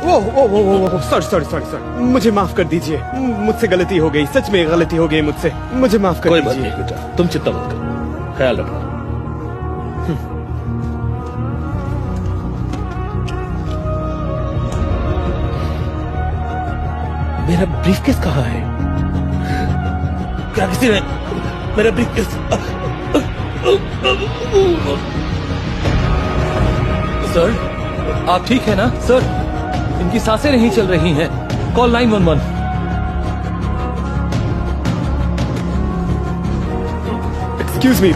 ओ sorry, मुझे माफ कर दीजिए, मुझसे गलती हो गई, सच में गलती हो गई मुझसे, मुझे माफ कर कोई बात दीजिए। नहीं बेटा, तुम चिंता मत करो, ख्याल रखना। मेरा ब्रीफकेस कहाँ है? क्या किसी ने मेरा ब्रीफकेस? सर, आप ठीक है ना? सर, इनकी सांसें नहीं चल रही हैं। कॉल 911। एक्सक्यूज मी,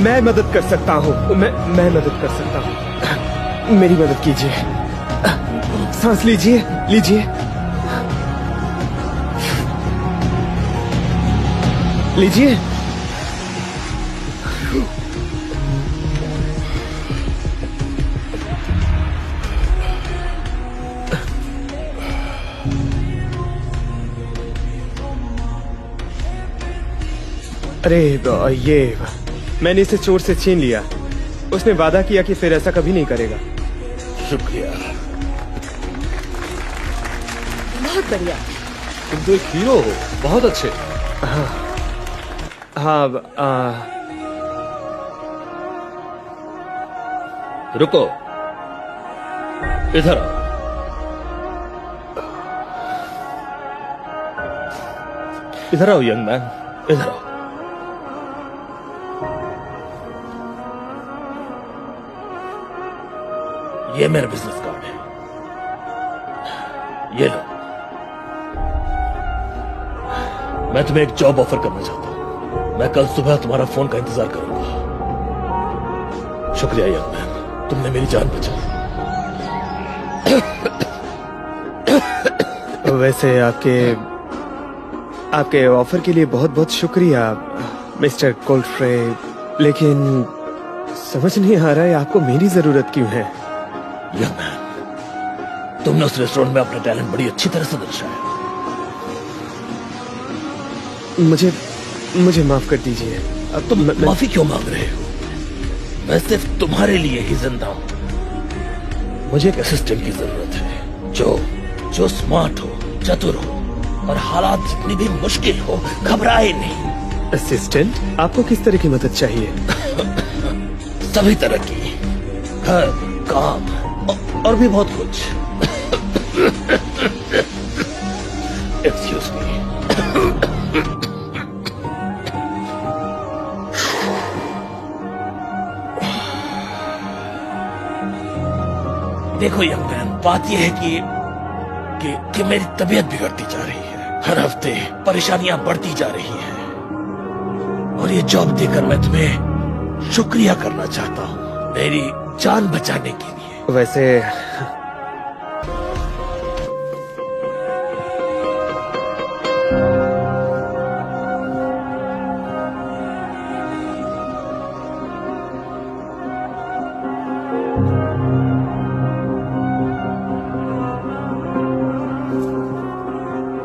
मैं मदद कर सकता हूँ, मैं मदद कर सकता हूँ, मेरी मदद कीजिए। सांस लीजिए, लीजिए, लीजिए। अरे ये मैंने इसे चोर से छीन लिया। उसने वादा किया कि फिर ऐसा कभी नहीं करेगा। शुक्रिया। बहुत बढ़िया। तुम तो एक हीरो हो, बहुत अच्छे। हाँ, रुको, इधर आओ। इधर आओ यंग मैन, इधर आओ। ये मेरा बिजनेस कार्ड है, ये लो। मैं तुम्हें एक जॉब ऑफर करना चाहता हूं। मैं कल सुबह तुम्हारा फोन का इंतजार करूंगा। शुक्रिया यंग मैन, तुमने मेरी जान बचाई। वैसे आपके ऑफर के लिए बहुत बहुत शुक्रिया मिस्टर कोल्फ्रे, लेकिन समझ नहीं आ रहा है आपको मेरी जरूरत क्यों है। यंग मैन, तुमने उस रेस्टोरेंट में अपना टैलेंट बड़ी अच्छी तरह से दर्शाया। मुझे माफ कर दीजिए। अब तुम माफी क्यों मांग रहे हो? मैं सिर्फ तुम्हारे लिए ही जिंदा हूं। मुझे एक असिस्टेंट की जरूरत है जो स्मार्ट हो, चतुर हो और हालात जितनी भी मुश्किल हो घबराए नहीं। असिस्टेंट? आपको किस तरह की मदद चाहिए? सभी तरह की, घर, काम और भी बहुत कुछ। Excuse me. देखो यंग मैन, बात यह है कि मेरी तबीयत बिगड़ती जा रही है। हर हफ्ते परेशानियां बढ़ती जा रही हैं और ये जॉब देकर मैं तुम्हें शुक्रिया करना चाहता हूँ, मेरी जान बचाने के लिए। वैसे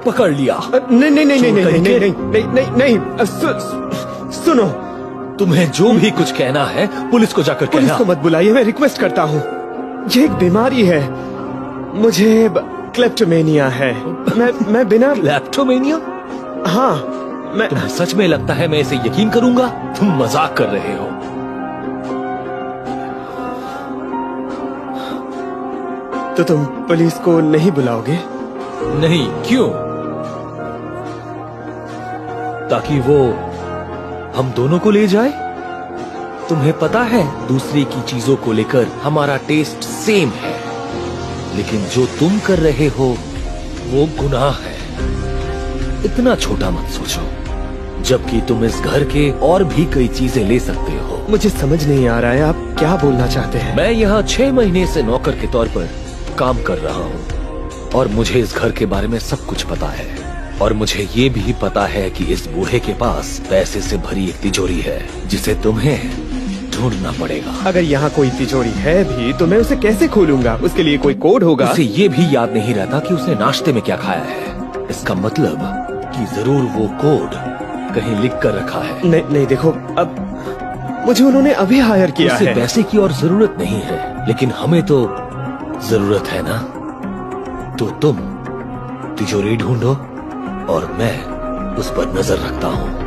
पकड़ लिया। नहीं, सुनो, तुम्हें जो भी कुछ कहना है पुलिस को जाकर पुलिस कहना। को मत बुलाइए, मैं रिक्वेस्ट करता हूँ। ये एक बीमारी है, मुझे क्लेप्टोमेनिया है। मैं बिना लैप्टोमेनिया? हाँ, मैं तुम्हें सच में लगता है मैं इसे यकीन करूंगा? तुम मजाक कर रहे हो। तो तुम पुलिस को नहीं बुलाओगे? नहीं, क्यों? ताकि वो हम दोनों को ले जाए। तुम्हें पता है दूसरे की चीजों को लेकर हमारा टेस्ट सेम है, लेकिन जो तुम कर रहे हो वो गुनाह है। इतना छोटा मत सोचो, जबकि तुम इस घर के और भी कई चीजें ले सकते हो। मुझे समझ नहीं आ रहा है आप क्या बोलना चाहते हैं। मैं यहाँ 6 महीने से नौकर के तौर पर काम कर रहा हूँ और मुझे इस घर के बारे में सब कुछ पता है। और मुझे ये भी पता है कि इस बूढ़े के पास पैसे से भरी एक तिजोरी है जिसे तुम्हें ढूंढना पड़ेगा। अगर यहाँ कोई तिजोरी है भी तो मैं उसे कैसे खोलूंगा? उसके लिए कोई कोड होगा। उसे ये भी याद नहीं रहता कि उसने नाश्ते में क्या खाया है। इसका मतलब कि जरूर वो कोड कहीं लिख कर रखा है। नहीं देखो, अब मुझे उन्होंने अभी हायर किया उसे है। पैसे की और जरूरत नहीं है, लेकिन हमें तो जरूरत है ना। तो तुम तिजोरी ढूंढो और मैं उस पर नजर रखता हूं।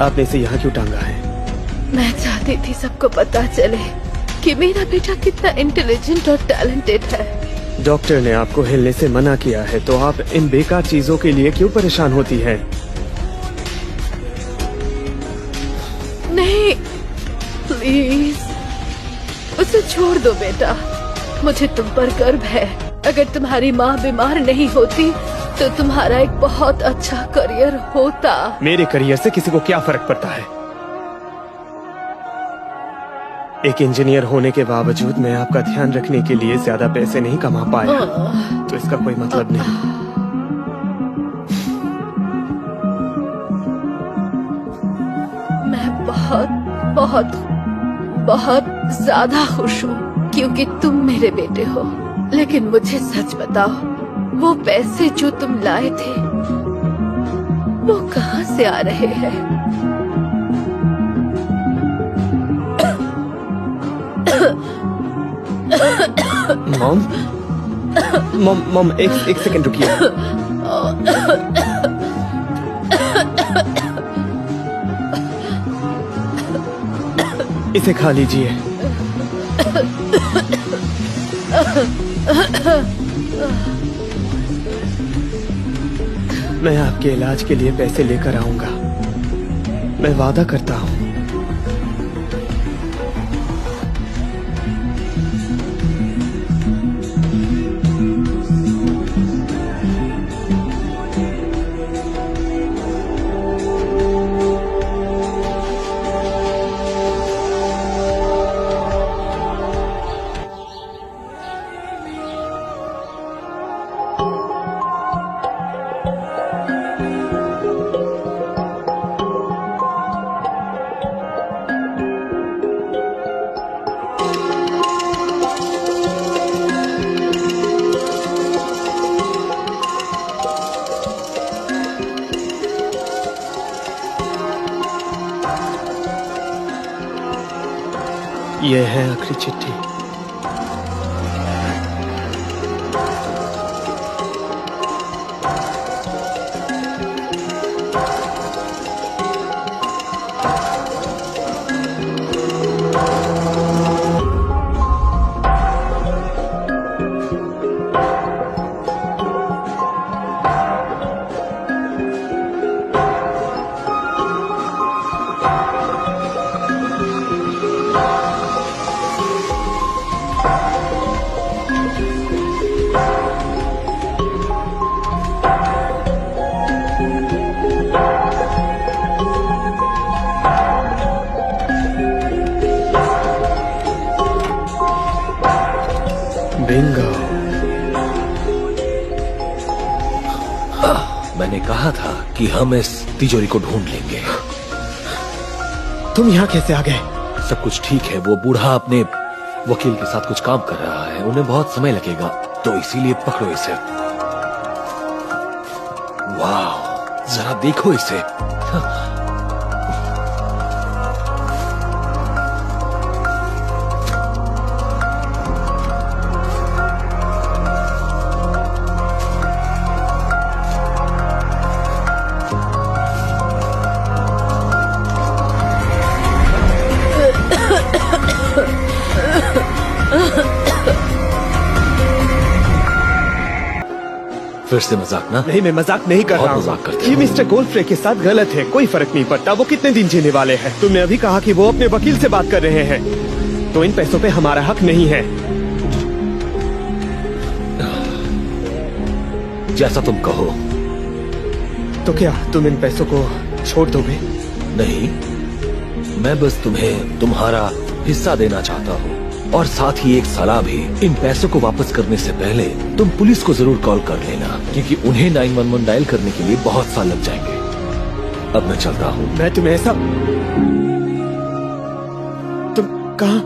आपने इसे यहाँ क्यों टांगा है? मैं चाहती थी सबको पता चले कि मेरा बेटा कितना इंटेलिजेंट और टैलेंटेड है। डॉक्टर ने आपको हिलने से मना किया है, तो आप इन बेकार चीजों के लिए क्यों परेशान होती हैं? नहीं, प्लीज उसे छोड़ दो बेटा। मुझे तुम पर गर्व है। अगर तुम्हारी माँ बीमार नहीं होती तो तुम्हारा एक बहुत अच्छा करियर होता। मेरे करियर से किसी को क्या फर्क पड़ता है? एक इंजीनियर होने के बावजूद मैं आपका ध्यान रखने के लिए ज्यादा पैसे नहीं कमा पाया, तो इसका कोई मतलब नहीं। मैं बहुत बहुत बहुत ज्यादा खुश हूँ क्योंकि तुम मेरे बेटे हो। लेकिन मुझे सच बताओ, वो पैसे जो तुम लाए थे वो कहाँ से आ रहे हैं? मॉम, मॉम एक सेकंड रुकिए। इसे खा लीजिए। मैं आपके इलाज के लिए पैसे लेकर आऊंगा, मैं वादा करता हूँ। ये है आखिरी चिट्ठी। बिंगो। मैंने कहा था कि हम इस तिजोरी को ढूंढ लेंगे। तुम यहाँ कैसे आ गए? सब कुछ ठीक है। वो बूढ़ा अपने वकील के साथ कुछ काम कर रहा है, उन्हें बहुत समय लगेगा, तो इसीलिए पकड़ो इसे। वाह, जरा देखो इसे। फिर से मजाक ना? नहीं, मैं मजाक नहीं कर बहुत रहा मजाक करते हूँ। ये हो। मिस्टर गोल्डफ्रे के साथ गलत है, कोई फर्क नहीं पड़ता वो कितने दिन जीने वाले हैं। तुमने अभी कहा कि वो अपने वकील से बात कर रहे हैं, तो इन पैसों पे हमारा हक नहीं है। जैसा तुम कहो। तो क्या तुम इन पैसों को छोड़ दोगे? नहीं, मैं बस तुम्हें तुम्हारा हिस्सा देना चाहता हूँ, और साथ ही एक सलाह भी। इन पैसों को वापस करने से पहले तुम पुलिस को जरूर कॉल कर लेना, क्योंकि उन्हें 911 डायल करने के लिए बहुत साल लग जाएंगे। अब मैं चलता हूँ। मैं तुम्हें ऐसा, तुम कहा,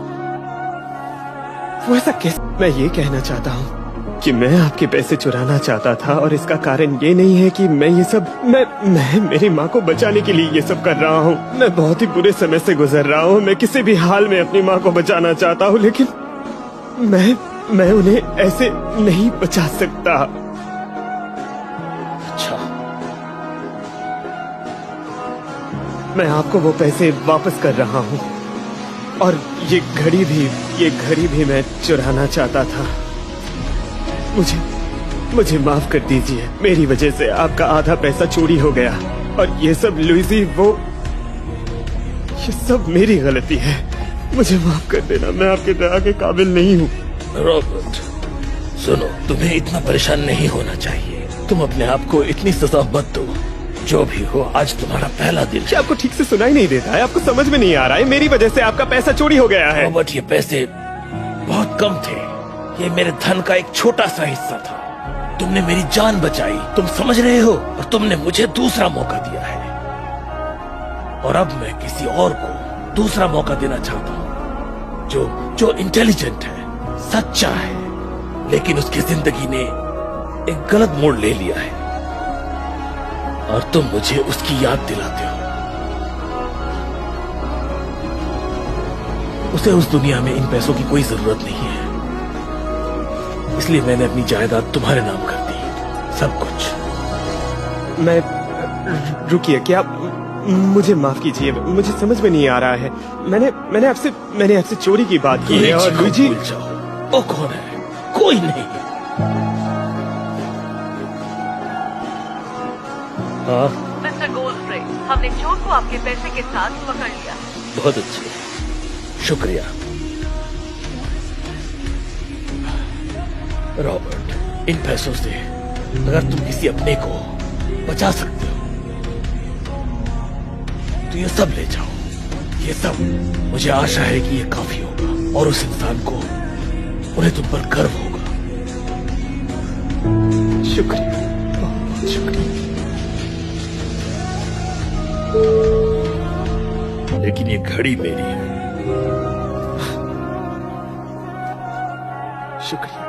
वो ऐसा कैसे? मैं ये कहना चाहता हूँ कि मैं आपके पैसे चुराना चाहता था और इसका कारण ये नहीं है कि मैं ये सब, मैं मेरी माँ को बचाने के लिए ये सब कर रहा हूँ। मैं बहुत ही बुरे समय से गुजर रहा हूँ। मैं किसी भी हाल में अपनी माँ को बचाना चाहता हूँ, लेकिन मैं उन्हें ऐसे नहीं बचा सकता। अच्छा, मैं आपको वो पैसे वापस कर रहा हूँ और ये घड़ी भी मैं चुराना चाहता था। मुझे माफ कर दीजिए। मेरी वजह से आपका आधा पैसा चोरी हो गया और ये सब लुइसी, ये सब मेरी गलती है। मुझे माफ कर देना। मैं आपके दया के काबिल नहीं हूँ। रॉबर्ट, सुनो, तुम्हें इतना परेशान नहीं होना चाहिए। तुम अपने आप को इतनी सजा मत दो। जो भी हो, आज तुम्हारा पहला दिन है। क्या आपको ठीक से सुनाई नहीं देता है? आपको समझ में नहीं आ रहा है? मेरी वजह से आपका पैसा चोरी हो गया है। रॉबर्ट, ये पैसे बहुत कम थे। ये मेरे धन का एक छोटा सा हिस्सा था। तुमने मेरी जान बचाई, तुम समझ रहे हो? और तुमने मुझे दूसरा मौका दिया है और अब मैं किसी और को दूसरा मौका देना चाहता हूँ जो इंटेलिजेंट है, सच्चा है, लेकिन उसकी जिंदगी ने एक गलत मोड़ ले लिया है और तुम मुझे उसकी याद दिलाते हो। उसे उस दुनिया में इन पैसों की कोई जरूरत नहीं है, इसलिए मैंने अपनी जायदाद तुम्हारे नाम कर दी, सब कुछ। मैं, रुकिए, क्या मुझे माफ कीजिए। मुझे समझ में नहीं आ रहा है। मैंने आपसे चोरी की बात की है और लुइजी, भूल जाओ। वो कौन है? कोई नहीं। हाँ, मिस्टर गोल्डफ्रे, हमने चोर को आपके पैसे के साथ पकड़ लिया। बहुत अच्छे, शुक्रिया। रॉबर्ट, इन पैसों से अगर तुम किसी अपने को बचा सकते हो तो ये सब ले जाओ। ये सब, मुझे आशा है कि ये काफी होगा और उस इंसान को, उन्हें तुम पर गर्व होगा। शुक्रिया, बहुत शुक्रिया। लेकिन ये घड़ी मेरी है। शुक्रिया।